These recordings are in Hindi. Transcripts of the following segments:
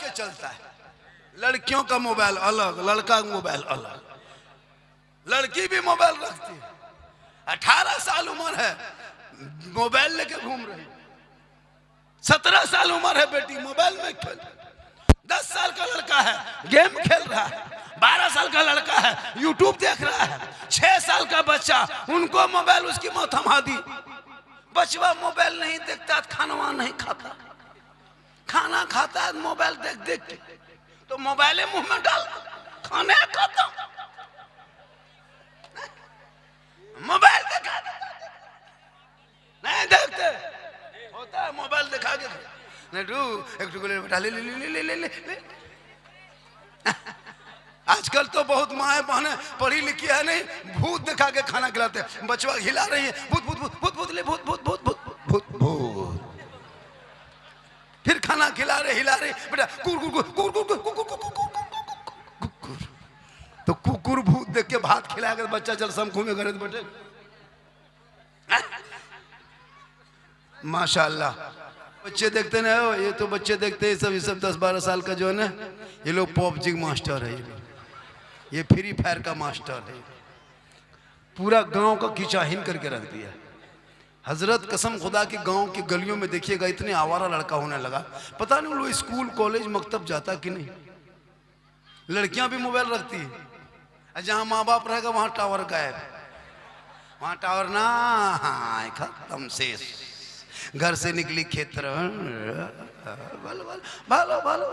के चलता है। लड़कियों का मोबाइल अलग, लड़का का मोबाइल अलग। लड़की भी मोबाइल रखती है, 18 साल उम्र है मोबाइल लेके घूम रही, 17 साल उम्र है बेटी मोबाइल में खेल, 10 साल का लड़का है गेम खेल रहा है, 12 साल का लड़का है यूट्यूब देख रहा है, 6 साल का बच्चा उनको मोबाइल उसकी मौत थमा दी। बचवा मोबाइल नहीं देखता खाना नहीं खाता, खाना खाता है मोबाइल देख देख के, तो मोबाइल मुंह में डाल खाने खाता, मोबाइल देखा नहीं देखते होता है मोबाइल दिखा के नहीं तू एक टुकड़े बेटा ले ले ले ले ले ले ले। आजकल तो बहुत माएँ बहनें पढ़ी लिखी है नहीं, भूत दिखा के खाना खिलाते हैं। बचवा हिला रही है भूत भूत भूत भूत भूत ले भूत भूत भूत भूत भूत भूत, फिर खाना खिला रहे हिला रहे बेटा कुर कुर कुर कुर कुर कुर कुर कुर, तो कुकुर भूत देख के भात खिला कर बच्चा चल शंखू में गरज बैठे। माशाल्लाह बच्चे देखते ना हो, ये तो बच्चे देखते हैं सब, ये सब 10-12 साल का जो है ना, ये लोग पबजी मास्टर है, ये फ्री फायर का मास्टर है, पूरा गांव का खिंचाहिन करके रख दिया। हजरत कसम खुदा की गांव की गलियों में देखिएगा इतने आवारा लड़का होने लगा, पता नहीं लोग स्कूल कॉलेज मकतब जाता कि नहीं। लड़कियां भी मोबाइल रखती है, जहां माँ बाप रहेगा वहां टावर गायब, वहां टावर ना खत्म से, घर से निकली खेतर भालो भालो भालो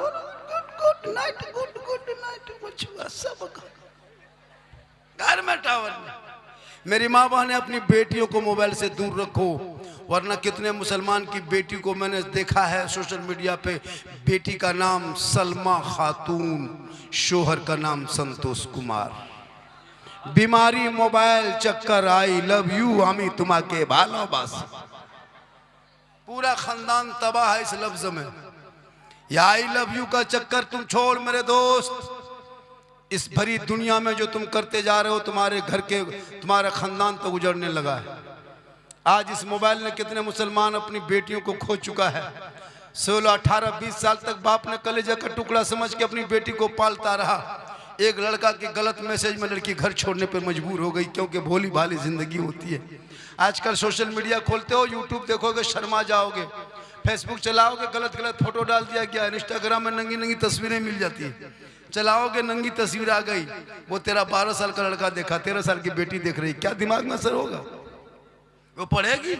गुड नाइट गुड नाइट बचवा सब घर में टावर में। मेरी माँ बहन ने अपनी बेटियों को मोबाइल से दूर रखो, वरना कितने मुसलमान की बेटी को मैंने देखा है सोशल मीडिया पे, बेटी का नाम सलमा खातून, शोहर का नाम संतोष कुमार, बीमारी मोबाइल चक्कर आई लव यू हमी तुम्हाके भालो बस, पूरा खानदान तबाह है इस लफ्ज में। या आई लव यू का चक्कर तुम छोड़ मेरे दोस्त, इस भरी दुनिया में जो तुम करते जा रहे हो तुम्हारे घर के तुम्हारा खानदान तो गुजरने लगा है। आज इस मोबाइल ने कितने मुसलमान अपनी बेटियों को खो चुका है। 16, 18, 20 साल तक बाप ने कलेजा का टुकड़ा समझ के अपनी बेटी को पालता रहा। एक लड़का के गलत मैसेज में लड़की घर छोड़ने पर मजबूर हो गई, क्योंकि भोली भाली जिंदगी होती है। आजकल सोशल मीडिया खोलते हो, यूट्यूब देखोगे शर्मा जाओगे, फेसबुक चलाओगे गलत गलत फोटो डाल दिया गया, इंस्टाग्राम में नंगी नंगी तस्वीरें मिल जाती है, चलाओगे नंगी तस्वीर आ गई, वो तेरा 12 साल का लड़का देखा, 13 साल की बेटी देख रही, क्या दिमाग में असर होगा? वो पढ़ेगी,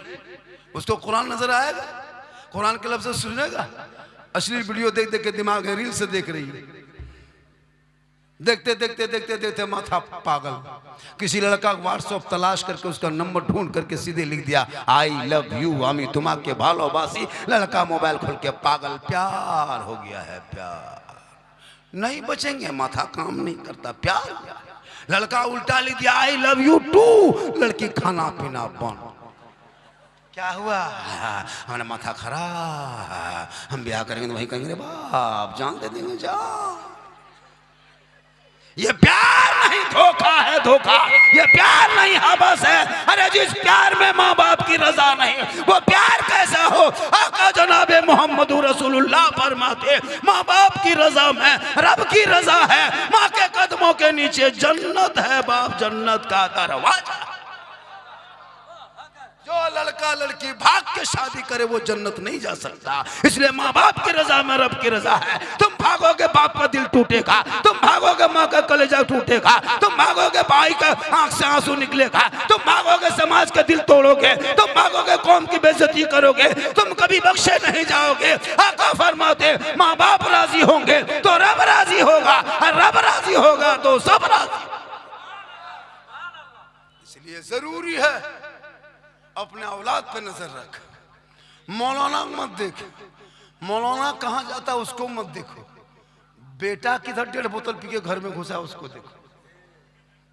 उसको कुरान नजर आएगा, कुरान के लफ्ज़ सुनेगा, अश्लील वीडियो देख देख के दिमाग है रील से देख रही है, देखते देखते देखते देखते माथा पागल। किसी लड़का व्हाट्सएप तलाश करके उसका नंबर ढूंढ करके सीधे लिख दिया आई लव यू हमी तुम्हाके भालोबासी, लड़का मोबाइल खोल के पागल, प्यार हो गया है प्यार, नहीं बचेंगे, माथा काम नहीं करता, प्यार। लड़का उल्टा लिख दिया आई लव यू टू, लड़की खाना पीना बंद, क्या हुआ? हमारा माथा खराब, हम ब्याह करेंगे तो वही कहेंगे बाप जान दे देंगे जान। ये प्यार नहीं धोखा है, धोखा ये प्यार नहीं हवस है। अरे जिस प्यार में माँ बाप की रजा नहीं वो प्यार कैसा हो? आका जनाबे मोहम्मद रसूलुल्लाह फरमाते माँ बाप की रजा में रब की रजा है, माँ के कदमों के नीचे जन्नत है, बाप जन्नत का दरवाजा। जो लड़का लड़की भाग के शादी करे वो जन्नत नहीं जा सकता, इसलिए माँ बाप की रजा में रब की रजा है। तुम भागोगे बाप का दिल टूटेगा, तुम भागोगे माँ का कलेजा टूटेगा, तुम भागोगे भाई का आंख से आंसू निकलेगा, तुम भागोगे समाज का दिल तोड़ोगे, तुम भागोगे कौम की बेइज्जती करोगे, तुम कभी बख्शे नहीं जाओगे। आका फरमाते माँ बाप राजी होंगे तो रब राजी होगा, और रब राजी होगा तो सब राजी। इसलिए जरूरी है अपने औलाद पे नजर रख। मौलाना मत देख, मौलाना कहाँ जाता उसको मत देखो, बेटा किधर 1.5 बोतल पी के घर में घुसा उसको देखो।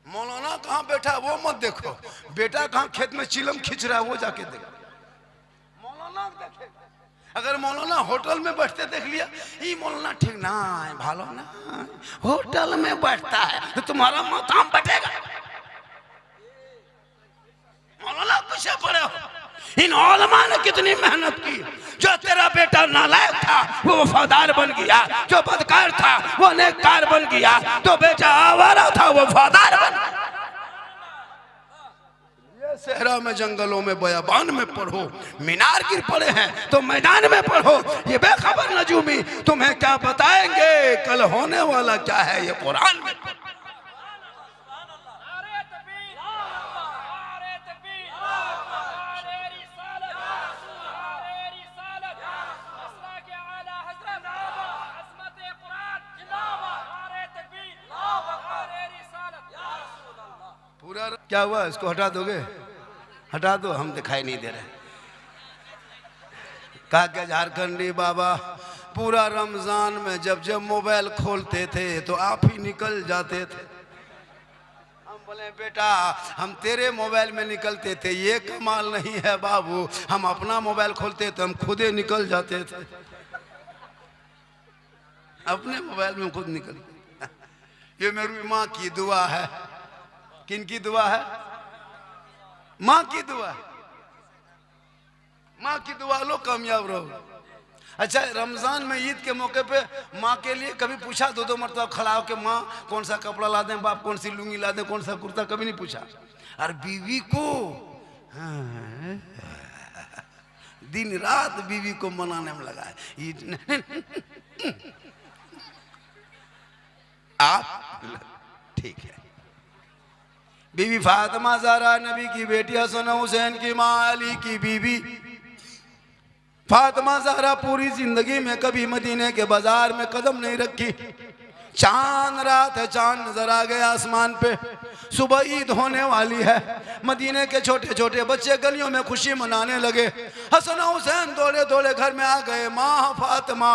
मौलाना कहाँ बैठा है वो मत देखो, बेटा कहाँ खेत में चिलम खींच रहा है वो जाके देखो। मौलाना देखे, अगर मौलाना होटल में बैठते देख लिया ये मौलाना ठीक ना है, भालो ना होटल में बैठता है तो तुम्हारा मकाम बैठेगा। मौलाना पीछे पड़े हो, इन उलमा ने कितनी मेहनत की, जो तेरा बेटा नालायक था वो वफादार बन गया, जो बदकार था वो नेककार बन गया, तो बेटा आवारा था वो वफादार बन गया। सहरा में, जंगलों में, बयाबान में पढ़ो, मीनार गिर पड़े हैं तो मैदान में पढ़ो। ये बेखबर नजूमी तुम्हें क्या बताएंगे कल होने वाला क्या है, ये कुरान में। पूरा क्या हुआ, इसको हटा दोगे? हटा दो, हम दिखाई नहीं दे रहे। कहा क्या झारखंडी बाबा पूरा रमजान में जब जब मोबाइल खोलते थे तो आप ही निकल जाते थे। हम बोले बेटा हम तेरे मोबाइल में निकलते थे, ये कमाल नहीं है बाबू, हम अपना मोबाइल खोलते तो हम खुद ही निकल जाते थे, अपने मोबाइल में खुद निकल। ये मेरी माँ की दुआ है। किन की दुआ है? माँ की दुआ। माँ की दुआ लो, कामयाब रहो। अच्छा, रमजान में ईद के मौके पे माँ के लिए कभी पूछा? दो मरतबा खड़ा होकर माँ कौन सा कपड़ा ला दें, बाप कौन सी लुंगी ला दें, कौन सा कुर्ता, कभी नहीं पूछा। और बीवी को दिन रात बीवी को मनाने में लगा है। आप ठीक है। बीवी फातिमा ज़हरा नबी की बेटी, हसन हुसैन की माँ अली की बीवी। फातिमा ज़हरा पूरी जिंदगी में कभी मदीने के बाजार में कदम नहीं रखी। चांद रात है, चांद नजर आ गया आसमान पे, सुबह ईद होने वाली है। मदीने के छोटे छोटे बच्चे गलियों में खुशी मनाने लगे। हसन हुसैन दौड़े दौड़े घर में आ गए। माँ फातिमा,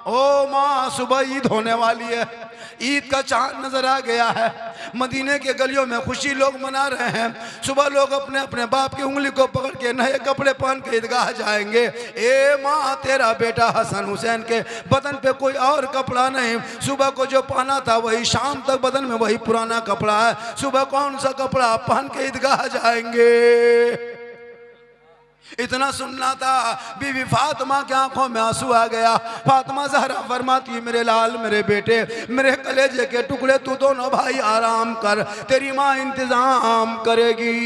ओ माँ सुबह ईद होने वाली है, ईद का चांद नजर आ गया है। मदीने के गलियों में खुशी लोग मना रहे हैं। सुबह लोग अपने अपने बाप की उंगली को पकड़ के नए कपड़े पहन के ईदगाह जाएंगे। ए माँ तेरा बेटा हसन हुसैन के बदन पे कोई और कपड़ा नहीं, सुबह को जो पहना था वही शाम तक बदन में वही पुराना कपड़ा है। सुबह कौन सा कपड़ा पहन के ईदगाह जाएंगे? इतना सुनना था। बीवी फातिमा की आंखों में आंसू आ गया। फातिमा ज़हरा फरमाती, मेरे लाल, मेरे बेटे, मेरे कलेजे के टुकड़े, तू दोनों भाई आराम कर, तेरी माँ इंतजाम करेगी।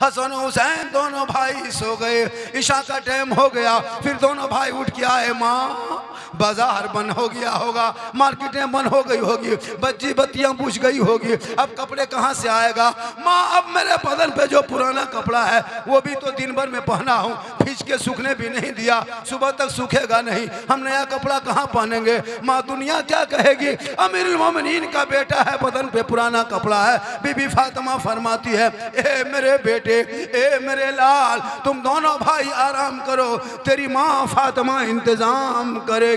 हसन हुसैन दोनों भाई सो गए। इशा का टाइम हो गया, फिर दोनों भाई उठ के आए। माँ बाजार बंद हो गया होगा, मार्केटें बंद हो गई होगी, बच्ची बत्तियां बुझ गई होगी, अब कपड़े कहाँ से आएगा? माँ अब मेरे बदन पे जो पुराना कपड़ा है वो भी तो दिन भर में पहना हूँ, खींच के सूखने भी नहीं दिया, सुबह तक सूखेगा नहीं, हम नया कपड़ा कहाँ पहनेंगे? माँ दुनिया क्या कहेगी? अमीरुल मोमिनीन का बेटा है, बदन पे पुराना कपड़ा है। बीबी फातिमा फरमाती है, ए मेरे बेटे, ए मेरे लाल, तुम दोनों भाई आराम करो, तेरी माँ फातिमा इंतजाम करेगी।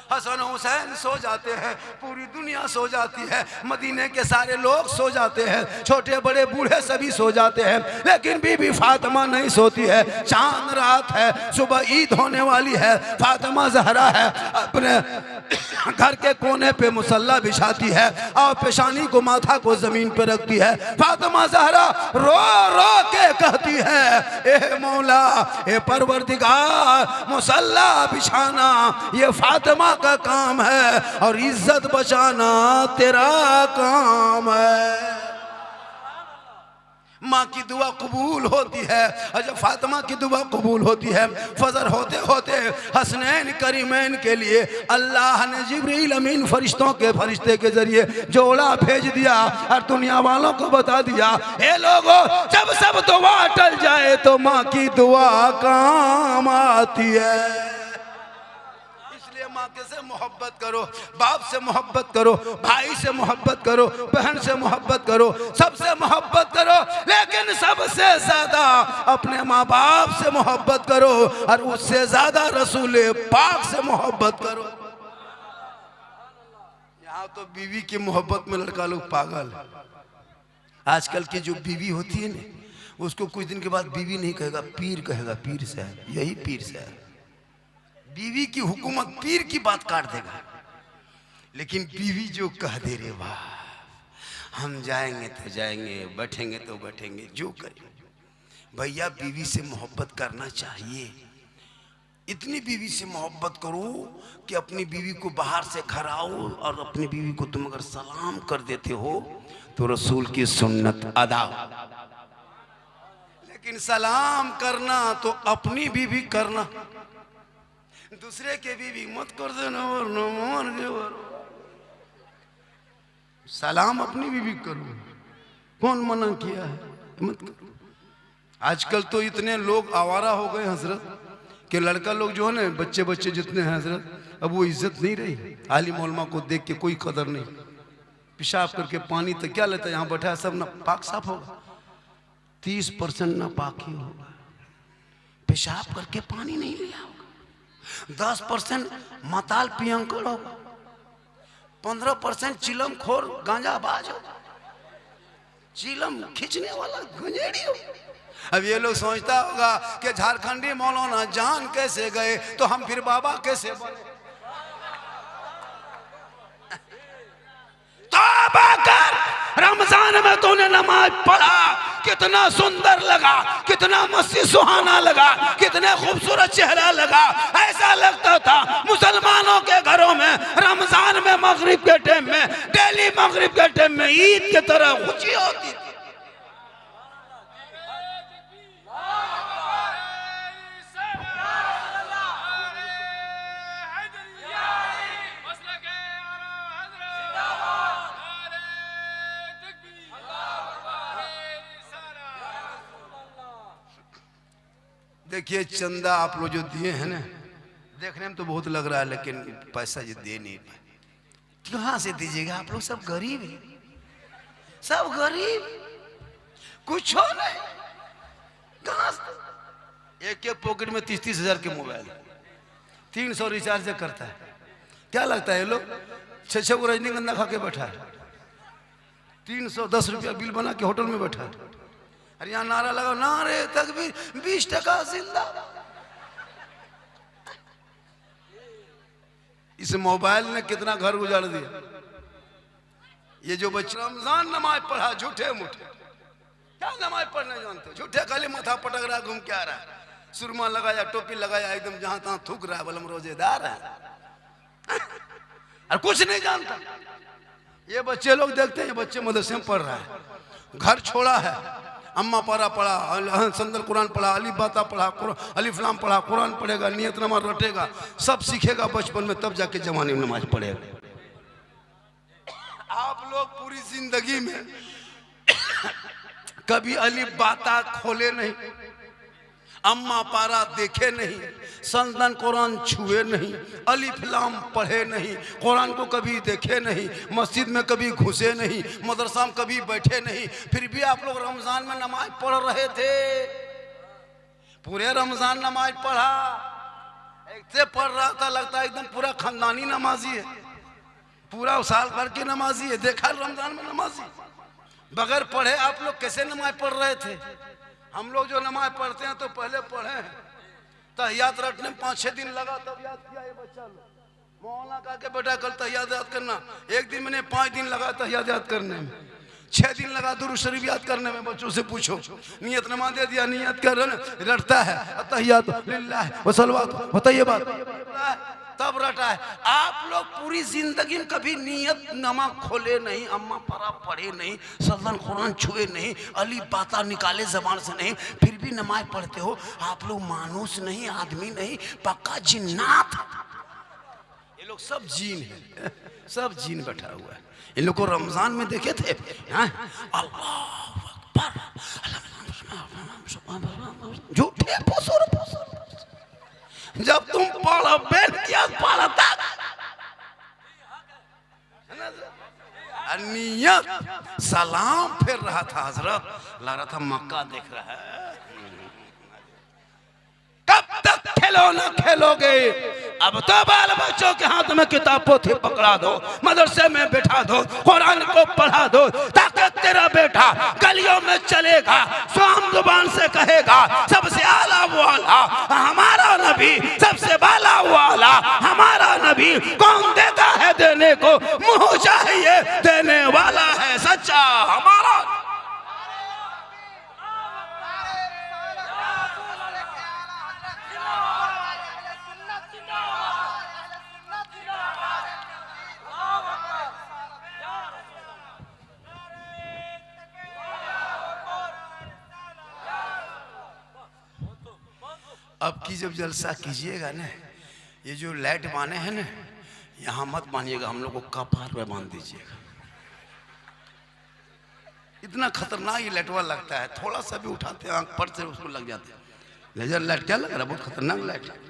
हसन हुसैन सो जाते हैं, पूरी दुनिया सो जाती है, मदीने के सारे लोग सो जाते हैं, छोटे बड़े बूढ़े सभी सो जाते हैं, लेकिन बीबी फातिमा नहीं सोती है। चांद रात है, सुबह ईद होने वाली है। फातिमा ज़हरा है, अपने घर के कोने पे मुसल्ला बिछाती है और पेशानी को, माथा को जमीन पे रखती है। फातिमा ज़हरा रो रो के कहती है, ए मौला, ए परवरदिगार, मुसल्ला बिछाना ये फातिमा का काम है और इज्जत बचाना तेरा काम है। माँ की दुआ कबूल होती है, और जब फातिमा की दुआ कबूल होती है, फजर होते होते हसनैन करीमैन के लिए अल्लाह ने जिब्रील अमीन फरिश्तों के फरिश्ते के जरिए जोड़ा भेज दिया और दुनिया वालों को बता दिया, ए लोगों, जब सब दुआ टल जाए तो माँ की दुआ काम आती है। माँ से मोहब्बत करो, बाप से मोहब्बत करो, भाई से मोहब्बत करो, बहन से मोहब्बत करो, सबसे मोहब्बत करो, लेकिन सबसे ज्यादा अपने माँ बाप से मोहब्बत करो और उससे ज्यादा रसूल पाक से मोहब्बत करो। यहाँ तो बीवी की मोहब्बत में लड़का लोग पागल। आजकल की जो बीवी होती है ना, उसको कुछ दिन के बाद बीवी नहीं कहेगा, पीर कहेगा, पीर से है, यही पीर से है। बीवी की हुकूमत पीर की बात काट देगा, लेकिन बीवी जो कह दे रे वाह, हम जाएंगे तो जाएंगे, बैठेंगे तो बैठेंगे, जो करें भैया बीवी से मोहब्बत करना चाहिए। इतनी बीवी से मोहब्बत करो कि अपनी बीवी को बाहर से घर आओ और अपनी बीवी को तुम अगर सलाम कर देते हो तो रसूल की सुन्नत अदा। लेकिन सलाम करना तो अपनी बीवी करना, दूसरे के बीवी मत कर देना। सलाम अपनी बीवी करो, कौन मना किया है? मत करो। आजकल तो इतने लोग आवारा हो गए हजरत कि लड़का लोग जो है ना, बच्चे बच्चे जितने हैं हजरत, अब वो इज्जत नहीं रही। आलिम उलमा को देख के कोई कदर नहीं। पेशाब करके पानी तो क्या लेता है, यहाँ बैठा है सब ना पाक साफ होगा, 30% ना पाक ही होगा। पेशाब करके पानी नहीं लिया होगा, 10% मताल पियंकड़ होगा, 15% चिलम खोर गांजा बाज होगा, चिलम खींचने वाला गंजेड़ी होगा। अब ये लोग सोचता होगा कि झारखंडी मौलाना जान कैसे गए तो हम फिर बाबा कैसे बने। तौबा कर, रमजान में तूने नमाज पढ़ा, कितना सुंदर लगा, कितना मस्ती सुहाना लगा, कितने खूबसूरत चेहरा लगा। ऐसा लगता था मुसलमानों के घरों में रमजान में मगरिब के टाइम में, डेली मगरिब के टाइम में ईद की तरह खुशी होती थी। देखिए चंदा आप लोग जो दिए हैं ना, देखने में तो बहुत लग रहा है, लेकिन पैसा ये दे नहीं पाए। कहाँ से दीजिएगा? आप लोग सब गरीब हैं, सब गरीब, कुछ हो नहीं। कहाँ से? एक एक पॉकेट में 30-30 हजार के मोबाइल, 300 रिचार्ज करता है। क्या लगता है ये लोग 6 को रजनीगंधा खा के बैठा है, 310 रुपया बिल बना के होटल में बैठा है। अरे यहाँ नारा लगाओ, नारे तकबीर, 20% जिंदा। इस मोबाइल ने कितना घर उजाड़ दिया। ये जो बच्चा रमजान नमाज पढ़ा, झूठे मूठे, क्या नमाज पढ़ने जानते, झूठे खाली माथा पटक रहा, घूम के आ रहा है, सुरमा लगाया, टोपी लगाया, एकदम जहां तहां थूक रहा है, बलम रोजेदार है और कुछ नहीं जानता। ये बच्चे लोग देखते हैं, ये बच्चे मदरसे में पढ़ रहा है, घर छोड़ा है, अम्मा पारा पढ़ा, संदल कुरान पढ़ा, अली बाता पढ़ा, अलिफ लाम पढ़ा, कुरान पढ़ेगा, नियत नमाज रटेगा, सब सीखेगा बचपन में, तब जाके जमाने में नमाज पढ़ेगा। आप लोग पूरी जिंदगी में कभी अलिफ बाता खोले नहीं, अम्मा पारा देखे नहीं, संदन कुरान छुए नहीं, अलिफ लाम पढ़े नहीं, कुरान को कभी देखे नहीं, मस्जिद में कभी घुसे नहीं, मदरसा में कभी बैठे नहीं, फिर भी आप लोग रमजान में नमाज पढ़ रहे थे। पूरे रमजान नमाज पढ़ा, एक से पढ़ रहा था, लगता है एकदम पूरा खानदानी नमाजी है, पूरा साल भर की नमाजी है। देखा रमजान में नमाजी बगैर पढ़े आप लोग कैसे नमाज पढ़ रहे थे? हम लोग जो नमाज पढ़ते हैं तो पहले पढ़े हैं, तहियात रटने में 5-6 दिन लगा, तब याद किया ये बच्चा लोग। मौलाना कहा के बेटा कल तहियात याद करना, एक दिन मैंने 5 दिन लगा तहियात याद करने में, 6 दिन लगा दुरूद शरीफ याद करने में। बच्चों से पूछो, नियत नमाज दे दिया, नियत कर रटता है, तहियात लिल्लाह व सलवात व तय्यबात, तब रटा है। आप लोग पूरी जिंदगी में कभी नियत नमा खोले नहीं, अम्मा पारा पढ़े नहीं, सल्लन कुरान छुए नहीं, अली बाता निकाले जबान से नहीं, फिर भी नमाज पढ़ते हो। आप लोग मानुस नहीं, आदमी नहीं, पक्का जिन्नात। ये लोग सब जीन है, सब जीन बैठा हुआ है। इन लोग को रमजान में देखे थे, अल्लाह अकबर, झूठे फुसूर। जब तुम पढ़ो बैठ किया पढ़ता, नियत सलाम फिर रहा था हजरत, लग रहा था मक्का देख रहा है। कब तक खिलौना खेलोगे? अब तो बाल बच्चों के हाथ में किताब पोथी पकड़ा दो, मदरसे में बैठा दो, कुरान को पढ़ा दो, ताकि तेरा बेटा गलियों में चलेगा, स्वाम जुबान से कहेगा सबसे आला वाला हमारा नबी, सबसे बाला वाला हमारा नबी। कौन देता है देने को, मुंह चाहिए देने वाला है सच्चा हमारा। अब की जब जलसा कीजिएगा ना, ये जो लाइट बांधे हैं ना, यहाँ मत बांधिएगा, हम लोग को कपार पे बांध दीजिएगा। इतना खतरनाक ये लाइटवा लगता है, थोड़ा सा भी उठाते हैं आंख पर से उसको लग जाते हैं। लेजर लाइट क्या लग रहा है, बहुत खतरनाक लाइट है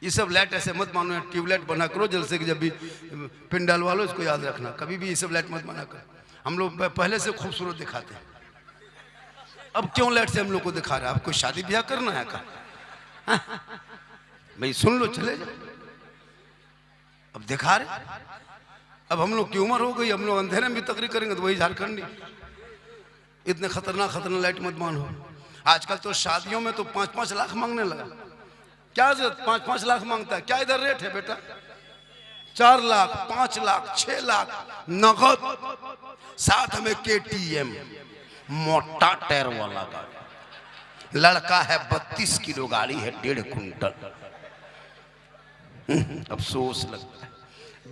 ये सब लाइट। ऐसे मत मानो, ट्यूबलाइट बना करो जलसे की, जब भी पिन डालवा लो, इसको याद रखना, कभी भी ये सब लाइट मत बना करो। हम लोग पहले से खूबसूरत दिखाते हैं, अब क्यों लाइट से हम लोग को दिखा रहा है? आपको शादी ब्याह करना है का? भाई सुन लो, चले जाओ, अब दिखा रहे। अब हम लोग की उम्र हो गई, हम लोग अंधेरे में भी तकरीर करेंगे तो वही झारखंडी। इतने खतरनाक खतरनाक लाइट मत मानो। आजकल तो शादियों में तो 5-5 लाख मांगने लगा। क्या जरूरत 5-5 लाख मांगता है? क्या इधर रेट है बेटा? 4 लाख, 5 लाख, 6 लाख नगद, साथ में KTM मोटा टायर वाला गाड़ी। लड़का है 32 किलो, गाड़ी है 1.5 कुंटल। अफसोस लगता है,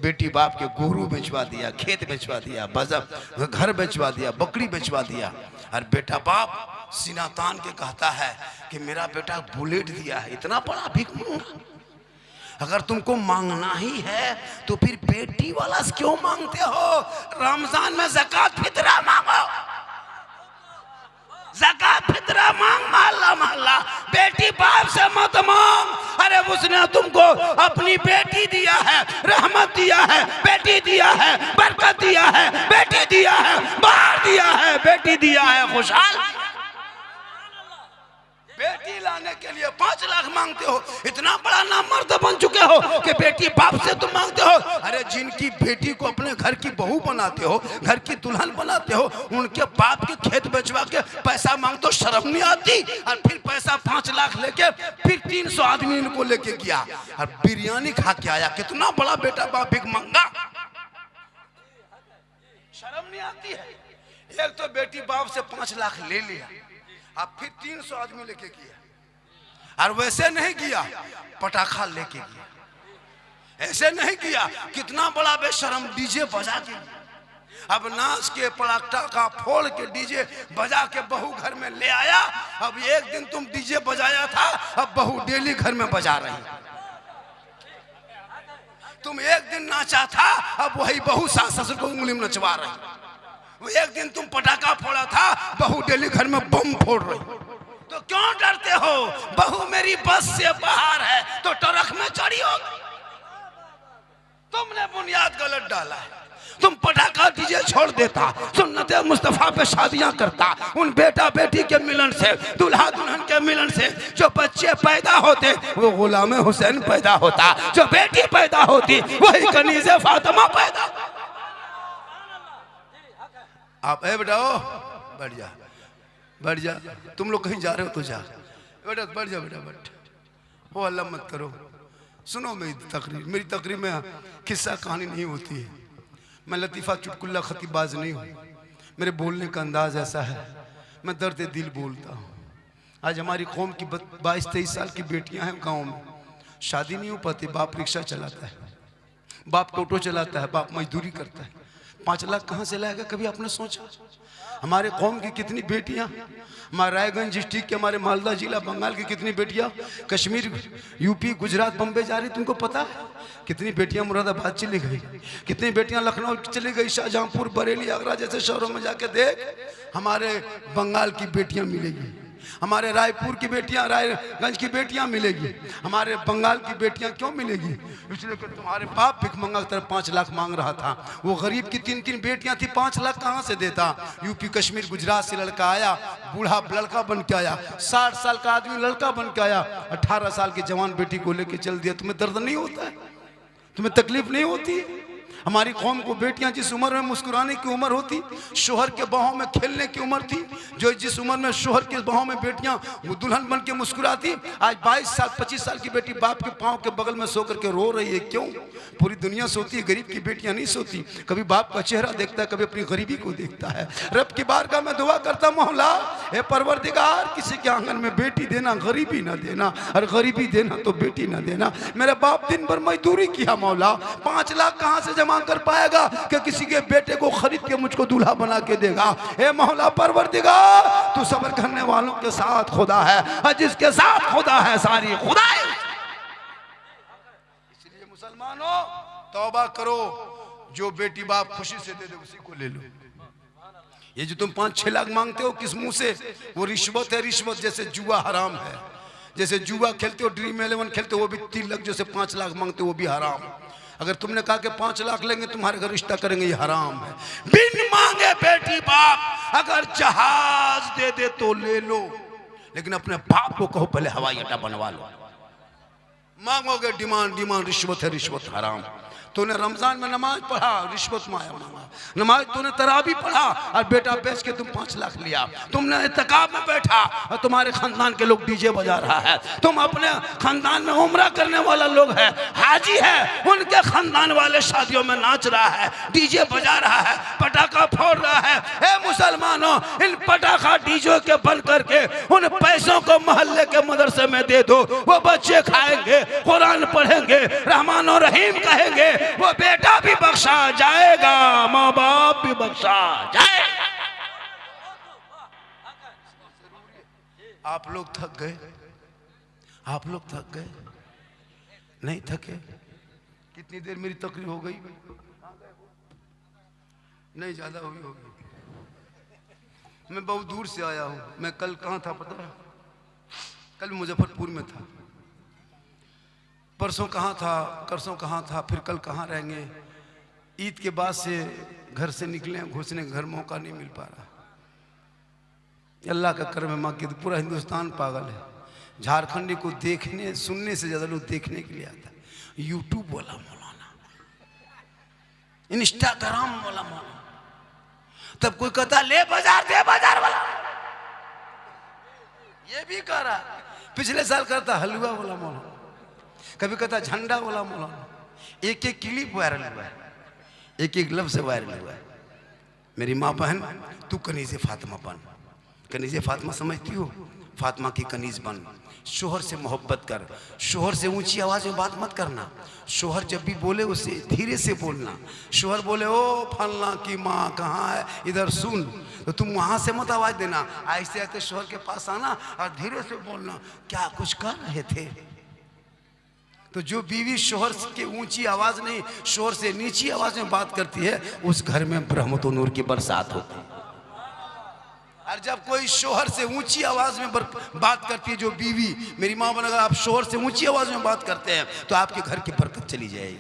बेटी बाप के गोरू बेचवा दिया, खेत बेचवा दिया, बजब घर बेचवा दिया, बकरी बेचवा दिया, और बेटा बाप सीना तान के कहता है कि मेरा बेटा बुलेट दिया है। इतना बड़ा भीख मांगा। अगर तुमको मांगना ही है तो फिर बेटी वाला क्यों मांगते हो? रमजान में ज़कात फितरा मांगो, ज़कात फितरा मांग, महल्ला महल्ला। बेटी बाप से मत मांग। अरे उसने तुमको अपनी बेटी दिया है, रहमत दिया है, बेटी दिया है, बरकत दिया है, बेटी दिया है, बाहर दिया है, बेटी दिया है, खुशहाल। बेटी लाने के लिए 5 लाख मांगते हो। इतना बड़ा नामर्द बन चुके हो कि बेटी बाप से तुम मांगते हो। अरे जिनकी बेटी को अपने घर की बहू बनाते हो, घर की दुल्हन बनाते हो, उनके बाप के खेत बेचवा के पैसा मांगते हो, शर्म नहीं आती? और फिर पैसा 5 लाख लेके फिर 300 आदमी इनको लेके गया और बिरयानी खा के आया। कितना बड़ा बेटा बाप भीख मांगा, शर्म नहीं आती है? एक तो बेटी बाप से 5 लाख ले लिया, अब फिर 300 आदमी लेके किया। और वैसे नहीं किया, पटाखा लेके किया। ऐसे नहीं किया, कितना बड़ा बेशरम डीजे बजा के। अब नाच के पटाखा फोड़ के डीजे बजा के बहू घर में ले आया। अब एक दिन तुम डीजे बजाया था, अब बहू डेली घर में बजा रही। तुम एक दिन नाचा था, अब वही बहू सास ससुर को उंगली में नचवा रही। वो एक दिन तुम पटाखा फोड़ा था, बहू डेली घर में बम फोड़ रही। तो क्यों डरते हो? बहू मेरी बस से बाहर है तो ट्रक में चढ़ी हो। तुमने बुनियाद गलत डाला है। तुम पटाखा डीजे छोड़ देता, सुन्नत मुस्तफा पे शादियां करता, उन बेटा बेटी के मिलन से, दुल्हा दुल्हन के मिलन से जो बच्चे पैदा होते वो गुलाम हुसैन पैदा होता, जो बेटी पैदा होती वही कनीज़े फातिमा पैदा। आप ए बेटा, ओ बैठ जा, बैठ जा। तुम लोग कहीं जा रहे हो तो जा बेटा, बैठ जा बेटा, बैठ। ओ अल्लाह मत करो। सुनो मेरी तकरीर में किस्सा कहानी नहीं होती है। मैं लतीफ़ा चुटकुल्ला खतीबाज नहीं हूँ। मेरे बोलने का अंदाज ऐसा है, मैं दर्द दिल बोलता हूँ। आज हमारी कौम की 22-23 साल की बेटियां हैं गाँव में, शादी नहीं हो पाती। बाप रिक्शा चलाता है, बाप टोटो चलाता है, बाप मजदूरी करता है। 5 लाख कहाँ से लाएगा? कभी आपने सोचा? हमारे कौम की कितनी बेटियां, हमारे रायगंज डिस्ट्रिक्ट के, हमारे मालदा जिला बंगाल की कितनी बेटियां कश्मीर, यूपी, गुजरात, बम्बे जा रही, तुमको पता है? कितनी बेटियां मुरादाबाद चली गई, कितनी बेटियां लखनऊ चली गई, शाहजहांपुर, बरेली, आगरा जैसे शहरों में जाके देख। हमारे बंगाल की बेटियां मिलेगी, हमारे रायपुर की बेटियां, रायगंज की बेटियां मिलेगी, हमारे बंगाल की बेटियां क्यों मिलेगी? इसलिए कि तुम्हारे बाप भिख मंगा की तरफ 5 लाख मांग रहा था। वो गरीब की 3-3 बेटियां थी, 5 लाख कहाँ से देता? यूपी, कश्मीर, गुजरात से लड़का आया, बूढ़ा लड़का बन के आया, 60 साल का आदमी लड़का बन के आया, 18 साल की जवान बेटी को लेके चल दिया। तुम्हें दर्द नहीं होता है? तुम्हें तकलीफ नहीं होती? हमारी कौम को बेटियां जिस उम्र में मुस्कुराने की उम्र होती, शोहर के बाहों में खेलने की उम्र थी, जो जिस उम्र में शोहर के बाहों में बेटियां वो दुल्हन बन के मुस्कुराती, आज 22 साल 25 साल की बेटी बाप के पाँव के बगल में सो करके रो रही है। क्यों? पूरी दुनिया सोती है, गरीब की बेटियां नहीं सोती। कभी बाप का चेहरा देखता है, कभी अपनी गरीबी को देखता है। रब की बारगाह में दुआ करता, मौला ए परवरदिगार, किसी के आंगन में बेटी देना, गरीबी ना देना, और गरीबी देना तो बेटी ना देना। मेरा बाप दिन भर मजदूरी किया, मौला 5 लाख कहाँ से जमा मांग कर पाएगा कि किसी के बेटे को खरीद के मुझको दूल्हा बना के देगा। हे मौला परवरदिगार, तू सब्र करने वालों के साथ खुदा है और जिसके साथ खुदा है सारी खुदाई। इसलिए मुसलमानों तौबा करो, जो बेटी बाप खुशी से दे दे उसी को ले लो। ये जो तुम 5-6 लाख मांगते हो किस मुंह से, वो रिश्वत है। रिश्वत जैसे जुआ हराम है, जैसे जुआ खेलते हो, ड्रीम 11 खेलते हो, वो भी 3 लाख जैसे 5 लाख मांगते हो वो भी हराम। अगर तुमने कहा कि 5 लाख लेंगे तुम्हारे घर रिश्ता करेंगे, ये हराम है। बिन मांगे बेटी बाप अगर जहाज दे दे तो ले लो, लेकिन अपने बाप को कहो पहले हवाई अड्डा बनवा लो। मांगोगे डिमांड, डिमांड रिश्वत है, रिश्वत हराम। तूने रमजान में नमाज पढ़ा, रिश्वत मांगा मांगा। नमाज तूने तरावी पढ़ा और बेटा बेच के तुम 5 लाख लिया। तुमने इत्तिकाफ में बैठा और तुम्हारे खानदान के लोग डीजे बजा रहा है। तुम अपने खानदान में उम्रा करने वाला लोग है, हाजी है, उनके खानदान वाले शादियों में नाच रहा है, डीजे बजा रहा है, पटाखा फोड़ रहा है। ए मुसलमानों, इन पटाखा डीजे के बंद करके उन पैसों को मोहल्ले के मदरसे में दे दो। वो बच्चे खाएंगे, कुरान पढ़ेंगे, रहमान और रहीम कहेंगे, वो बेटा भी बख्शा जाएगा, माँ बाप भी बख्शा जाएगा। आप लोग थक गए, आप लोग थक गए, नहीं थके? कितनी देर मेरी तकरीर हो गई? नहीं ज्यादा हुई होगी। मैं बहुत दूर से आया हूं। मैं कल कहाँ था पता है? कल मुजफ्फरपुर में था, परसों कहाँ था, परसों कहाँ था, फिर कल कहाँ रहेंगे। ईद के बाद से घर से निकले, घुसने का घर मौका नहीं मिल पा रहा। अल्लाह का करम है, माँ की पूरा हिंदुस्तान पागल है। झारखंडी को देखने सुनने से ज्यादा लोग देखने के लिए आता है। यूट्यूब वाला मौलाना, इंस्टाग्राम वाला मौलाना, तब कोई कहता ले बाजार दे बाजार वाला, ये भी कह रहा। पिछले साल करता हलवा वाला मौलाना, कभी कहता झंडा वाला मौलाना। एक एक क्लिप वायरल हुआ है, एक एक लफ्ज़ वायरल हुआ है। मेरी माँ बहन, तू कनीज़े फातिमा बन। कनीज़े फातिमा समझती हो? फातिमा की कनीज़ बन। शोहर से मोहब्बत कर, शोहर से ऊंची आवाज़ में बात मत करना। शोहर जब भी बोले उसे धीरे से बोलना। शोहर बोले ओ फलना की माँ कहाँ है, इधर सुन, तो तुम वहाँ से मत आवाज़ देना। ऐसे ऐसे शोहर के पास आना और धीरे से बोलना, क्या कुछ कर रहे थे। तो जो बीवी शोहर के ऊंची आवाज नहीं, शोहर से नीची आवाज में बात करती है, उस घर में रहमत और नूर की बरसात होती है। और जब कोई शोहर से ऊंची आवाज में बात करती है, जो बीवी, मेरी माँ बन, अगर आप शोहर से ऊंची आवाज में बात करते हैं तो आपके घर की बरकत चली जाएगी।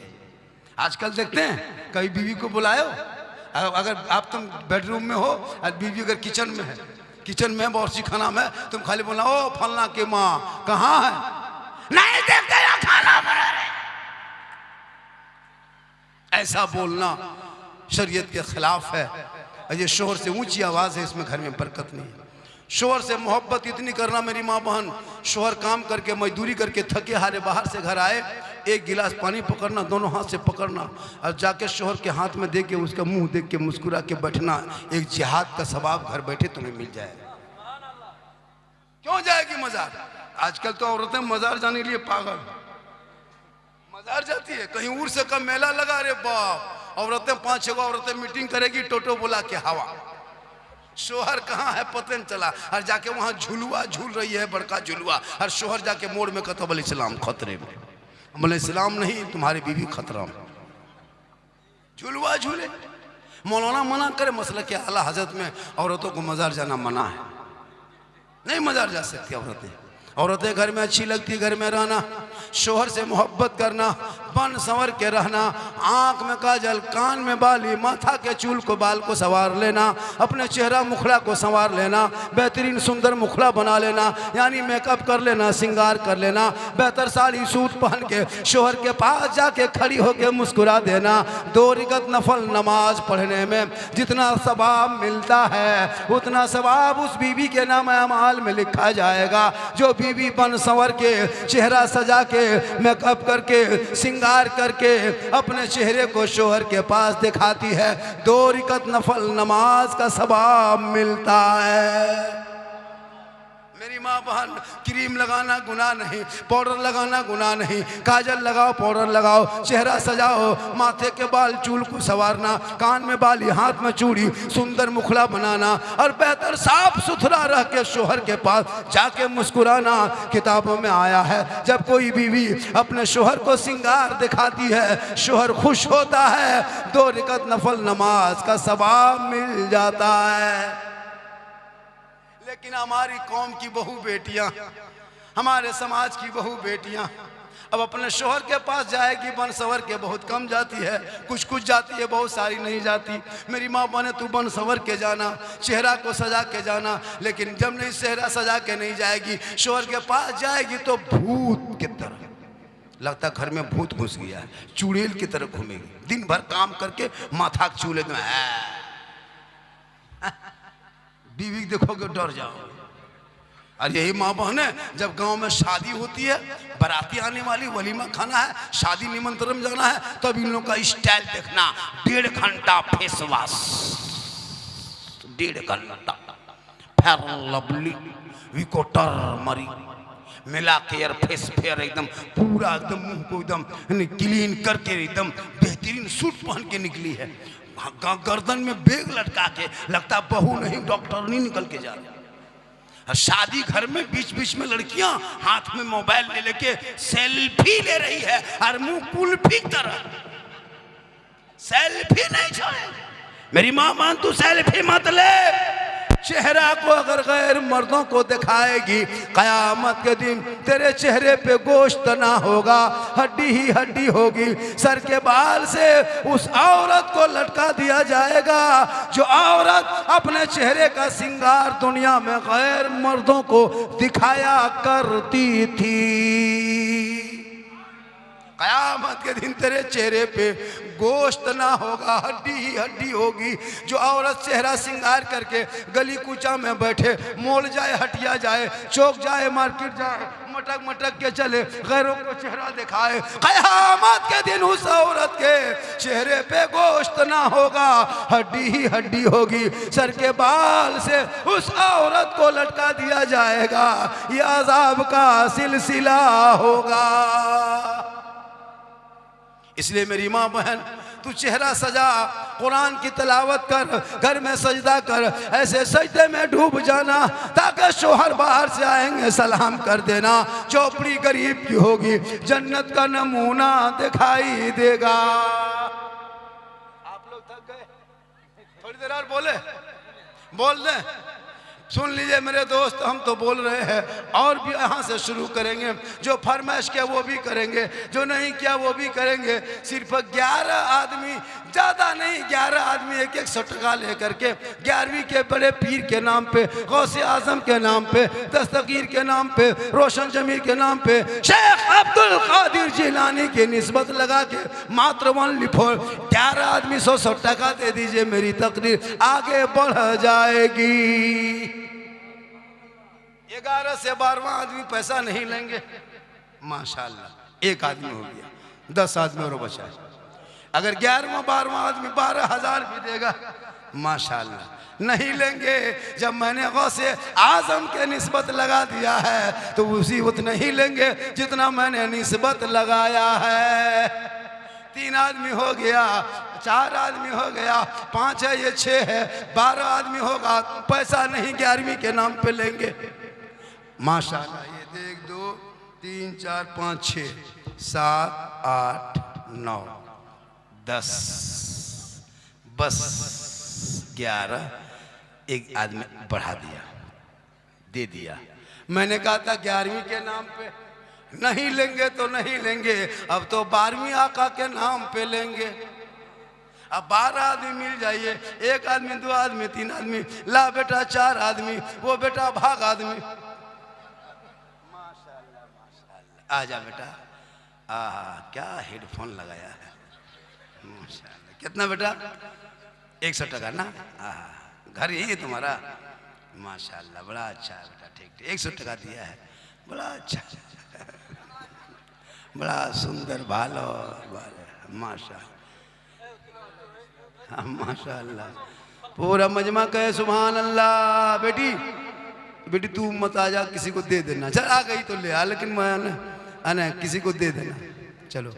आजकल देखते हैं कभी बीवी को बुलायो, अगर आप तुम बेडरूम में हो और बीवी अगर किचन में है, किचन में बावर्ची खाना में, तुम खाली बोलना ओ फलना की माँ कहाँ है, नहीं देखते या खाना बना रहे। ऐसा बोलना शरीयत के खिलाफ है। ये शोहर से ऊंची आवाज है, इसमें घर में बरकत नहीं है। शोहर से मोहब्बत इतनी करना मेरी माँ बहन, शोहर काम करके मजदूरी करके थके हारे बाहर से घर आए, एक गिलास पानी पकड़ना, दोनों हाथ से पकड़ना और जाके शोहर के हाथ में दे के उसका मुंह देख के मुस्कुरा के बैठना। एक जिहाद का सवाब घर बैठे तुम्हें मिल जाएगा। क्यों जाएगी मजार? आजकल तो औरतें मजार जाने के लिए पागल, मजार जाती है। कहीं उर्स का मेला लगा, रे बाप, औरतें 5-6 औरतें मीटिंग करेगी, टोटो बोला के हवा। शोहर कहाँ है पता नहीं चला, और जाके वहां झुलुआ झूल रही है, बड़का झुलुआ, और शोहर जाके मोड़ में कहता बोले इस्लाम खतरे में। बोले इस्लाम नहीं, तुम्हारी बीवी खतरा में। झुलुआ झूले, मौलाना मना करे। मसला के आला हजरत में औरतों को मजार जाना मना है, नहीं मजार जा सकती औरतें। औरतें घर में अच्छी लगती, घर में रहना, शोहर से मोहब्बत करना, बन संवर के रहना, आंख में काजल, कान में बाली, माथा के चूल को बाल को संवार लेना, अपने चेहरा मुखड़ा को संवार लेना, बेहतरीन सुंदर मुखड़ा बना लेना, यानी मेकअप कर लेना, श्रृंगार कर लेना, बेहतर साड़ी सूट पहन के शोहर के पास जाके खड़ी होके मुस्कुरा देना। 2 रकात नफल नमाज पढ़ने में जितना सवाब मिलता है, उतना सवाब उस बीवी के नाम अमाल में लिखा जाएगा। जो बीवी बन संवर के, चेहरा सजा के, मेकअप करके, श्रृंगार करके अपने चेहरे को शोहर के पास दिखाती है, 2 रकात नफल नमाज का सवाब मिलता है। मेरी माँ बहन, क्रीम लगाना गुनाह नहीं, पाउडर लगाना गुनाह नहीं, काजल लगाओ, पाउडर लगाओ, चेहरा सजाओ, माथे के बाल चूल को संवारना, कान में बाली, हाथ में चूड़ी, सुंदर मुखड़ा बनाना और बेहतर साफ सुथरा रह के शोहर के पास जाके मुस्कुराना। किताबों में आया है जब कोई बीवी अपने शोहर को सिंगार दिखाती है, शोहर खुश होता है, 2 रकात नफल नमाज का सवाब मिल जाता है। लेकिन हमारी कौम की बहू बेटियां, हमारे समाज की बहू बेटियां अब अपने शोहर के पास जाएगी बन सवर के, बहुत कम जाती है, कुछ कुछ जाती है, बहुत सारी नहीं जाती। मेरी माँ बने तू बन सवर के जाना, चेहरा को सजा के जाना, लेकिन जब नहीं चेहरा सजा के नहीं जाएगी, शोहर के पास जाएगी तो भूत की तरह लगता घर में भूत घुस गया है, चुड़ैल की तरह घूमेगी, दिन भर काम करके माथा चूल्हे में बीवी देखोगे डर जाओ। और यही माँ बहन है, जब गांव में शादी होती है, बाराती आने वाली, वलीमा खाना है, शादी निमंत्रण जाना है, तब इन लोगों का स्टाइल देखना, 1.5 घंटा फेस वॉश, 1.5 घंटा फेयर लवली, विको टर्मरी मिला के यार फेस फेयर एकदम पूरा एकदम मुंह को एकदम क्लीन करके एकदम बेहतरीन सूट पहन के निकली है, गर्दन में बैग लटका के, लगता बहू नहीं डॉक्टर नहीं निकल के जा रही। शादी घर में बीच बीच में लड़कियां हाथ में मोबाइल ले लेके सेल्फी ले रही है और मुंह कुल्फी तरह, सेल्फी नहीं छोड़े। मेरी मां मान तू सेल्फी मत ले, चेहरा को अगर गैर मर्दों को दिखाएगी, कयामत के दिन तेरे चेहरे पे गोश्त ना होगा, हड्डी ही हड्डी होगी। सर के बाल से उस औरत को लटका दिया जाएगा जो औरत अपने चेहरे का सिंगार दुनिया में गैर मर्दों को दिखाया करती थी। कयामत के दिन तेरे चेहरे पे गोश्त ना होगा, हड्डी ही हड्डी होगी। जो औरत चेहरा सिंगार करके गली कूचा में बैठे, मॉल जाए, हटिया जाए, चौक जाए, मार्केट जाए, मटक मटक के चले, गैरों को चेहरा दिखाए, कयामत के दिन उस औरत के चेहरे पे गोश्त ना होगा, हड्डी ही हड्डी होगी। सर के बाल से उस औरत को लटका दिया जाएगा, यह अजाब का सिलसिला होगा। इसलिए मेरी माँ बहन, तू चेहरा सजा, कुरान की तिलावत कर, घर में सजदा कर, ऐसे सजदे में डूब जाना ताकि शोहर बाहर से आएंगे सलाम कर देना। चौपड़ी गरीब की होगी, जन्नत का नमूना दिखाई देगा। आप लोग थक गए, थोड़ी देर और बोल दें। सुन लीजिए मेरे दोस्त, हम तो बोल रहे हैं और भी यहाँ से शुरू करेंगे। जो फरमाइश किया वो भी करेंगे, जो नहीं किया वो भी करेंगे। सिर्फ 11 आदमी, ज़्यादा नहीं, 11 आदमी 100 टका लेकर के 11वीं के बड़े पीर के नाम पे, गौसे आजम के नाम पे, दस्तगीर के नाम पे, रोशन जमीर के नाम पे, शेख अब्दुल कादिर जिलानी की निस्बत लगा के मात्र 11 आदमी 100 टका दे दीजिए, मेरी तकदीर आगे बढ़ जाएगी। 11 से 12वां आदमी पैसा नहीं लेंगे, माशाल्लाह, 1 आदमी हो गया, 10 आदमी और बचा। अगर 11वां 12वां आदमी 12,000 भी देगा, माशाल्लाह। नहीं लेंगे, जब मैंने गौसे आजम के निस्बत लगा दिया है तो उसी उतना ही लेंगे जितना मैंने निस्बत लगाया है। 3 आदमी हो गया, 4 आदमी हो गया, 5 है, ये 6 है, 12 आदमी होगा, पैसा नहीं 11वीं के नाम पे लेंगे, माशाल्लाह। ये देख 2 3 4 5 6 7 8 9 10, बस 11, 1 आदमी बढ़ा दिया, दे दिया। मैंने कहा था 11वीं के नाम पे नहीं लेंगे तो नहीं लेंगे, अब तो 12वीं आका के नाम पे लेंगे। अब 12 आदमी मिल जाइए, 1 आदमी 2 आदमी 3 आदमी, ला बेटा 4 आदमी, वो बेटा भाग आदमी, माशाल्लाह माशाल्लाह। आजा बेटा, क्या हेडफोन लगाया है, माशाल्लाह। कितना बेटा? 100 टका ना? घर यही है तुम्हारा, माशाल्लाह, बड़ा अच्छा है बेटा, ठीक 100 टका दिया है, बड़ा अच्छा, बड़ा सुंदर भालो, माशाल्लाह, माशाल्लाह। पूरा मजमा कहे सुभान अल्लाह। बेटी बेटी तू मत आ जा, किसी को दे देना। चल आ गई तो ले आ, लेकिन मैं आना किसी को दे देना। चलो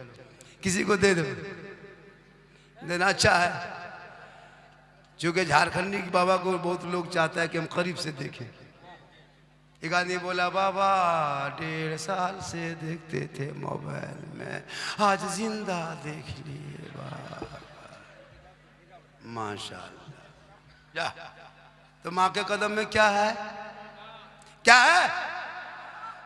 किसी को दे दो, देना अच्छा है। क्योंकि झारखंडी के बाबा को बहुत लोग चाहता है कि हम करीब से देखें। एक आदमी बोला बाबा 1.5 साल से देखते थे मोबाइल में, आज जिंदा देख लिए बाबा, माशाल्लाह। जा तो माँ के कदम में क्या है, क्या है?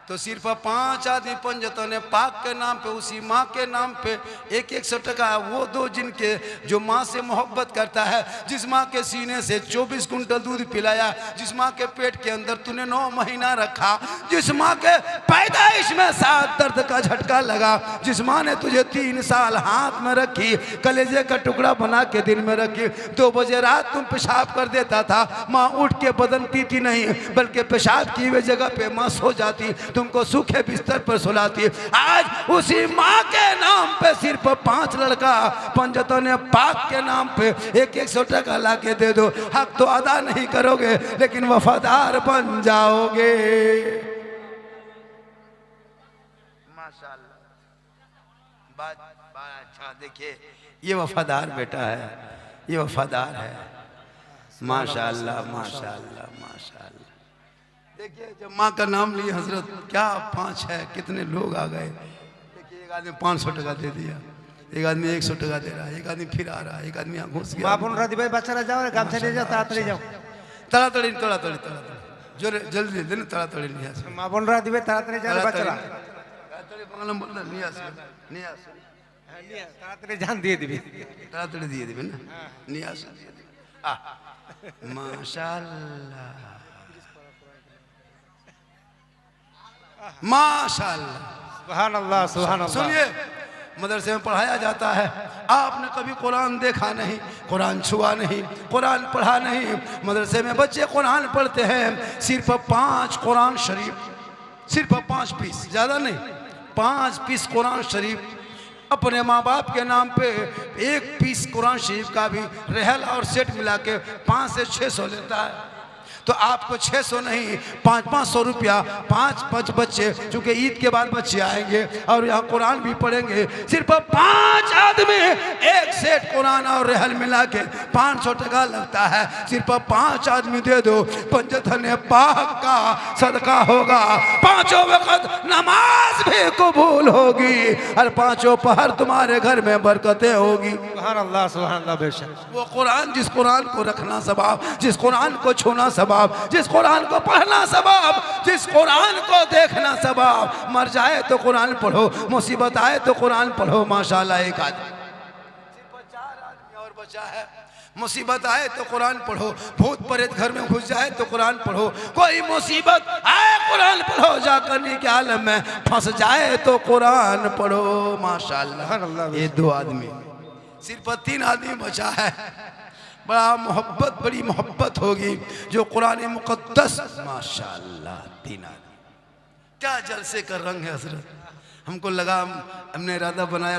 तो सिर्फ 5 आदमी पंजतन पाक के नाम पे, उसी माँ के नाम पे 100 टका। वो दो जिनके जो माँ से मोहब्बत करता है, जिस माँ के सीने से 24 कुंटल दूध पिलाया, जिस माँ के पेट के अंदर तूने 9 महीना रखा, जिस माँ के पैदाइश में 7 दर्द का झटका लगा, जिस माँ ने तुझे 3 साल हाथ में रखी, कलेजे का टुकड़ा बना के दिल में रखी। 2 बजे रात तुम पेशाब कर देता था, माँ उठ के बदलती थी नहीं, बल्कि पेशाब की हुई जगह पे माँ सो जाती, तुमको सूखे बिस्तर पर सुलाती। आज उसी माँ के नाम पे सिर्फ 5 लड़का पंजतन पाक के नाम पे 100 टका ला के दे दो। हक तो अदा नहीं करोगे, लेकिन वफादार बन जाओगे। माशाल्लाह, बात अच्छा। देखिए ये वफादार बेटा है, ये वफादार है। माशाल्लाह माशाल्लाह माशाल्लाह। देखिए जब माँ का नाम लिए हजरत, क्या 5 है, कितने लोग आ गए। देखिए एक आदमी 500 टका दे दिया, एक आदमी 100 टका दे रहा है, एक आदमी फिर आ रहा है, एक आदमी यहाँ घुस गया। भाई बच्चा जाओ, काम से ले जाओ, ताड़ाताड़ी जाओ, ताड़ाताड़ी ताड़ाताड़ी जो जल्दी दे ना, ताड़ाताड़ी नहीं आसे। माँ बोल रहा दिवे ताड़ाताड़ी जाओ बच्चा, ताड़ाताड़ी बांग्ला बोल रहा नहीं आसे, नहीं आसे, ताड़ाताड़ी जान दिए दिवे, ताड़ाताड़ी दिए दिवे ना, नहीं आसे। माशाल्लाह माशाल्लाह, सुभान अल्लाह सुभान अल्लाह। सुनिए, मदरसे में पढ़ाया जाता है, आपने कभी कुरान देखा नहीं, कुरान छुआ नहीं, कुरान पढ़ा नहीं। मदरसे में बच्चे कुरान पढ़ते हैं, सिर्फ 5 कुरान शरीफ, सिर्फ 5 पीस, ज़्यादा नहीं, 5 पीस कुरान शरीफ अपने माँ बाप के नाम पे। 1 पीस कुरान शरीफ का भी रहल और सेट मिला के 5 से 600 लेता है। तो आपको 600 नहीं, 500 रुपया, 5 बच्चे, चूंकि ईद के बाद बच्चे आएंगे और यहाँ कुरान भी पढ़ेंगे, सिर्फ 5 आदमी 1 सेट कुरान और रहल मिला के 500 टका लगता है। सिर्फ 5 आदमी दे दो, पंजतन पाक का सदका होगा, 5 वक्त नमाज भी कबूल होगी और 5 पहर तुम्हारे घर में बरकतें होगी। सुभान अल्लाह सुभान अल्लाह। बेशक वो कुरान, जिस कुरान को रखना सवाब, जिस कुरान को छूना सवाब, जिस कुरान को पढ़ना सवाब, जिस कुरान को देखना सवाब। मर जाए तो कुरान पढ़ो, मुसीबत आए तो कुरान पढ़ो। माशाल्लाह एक आदमी, सिर्फ 4 आदमी और बचा है। मुसीबत आए तो कुरान पढ़ो, भूत प्रेत घर में घुस जाए तो कुरान पढ़ो, कोई मुसीबत आए कुरान पढ़ो, जाकर के आलम में फंस जाए तो कुरान पढ़ो। माशाल्लाह ये 2 आदमी, सिर्फ 3 आदमी बचा है। बड़ा मोहब्बत, बड़ी मोहब्बत होगी जो कुरान मुक़द्दस। माशाल्लाह 3 आदमी, क्या जलसे का रंग है हजरत। हमको लगा, हमने इरादा बनाया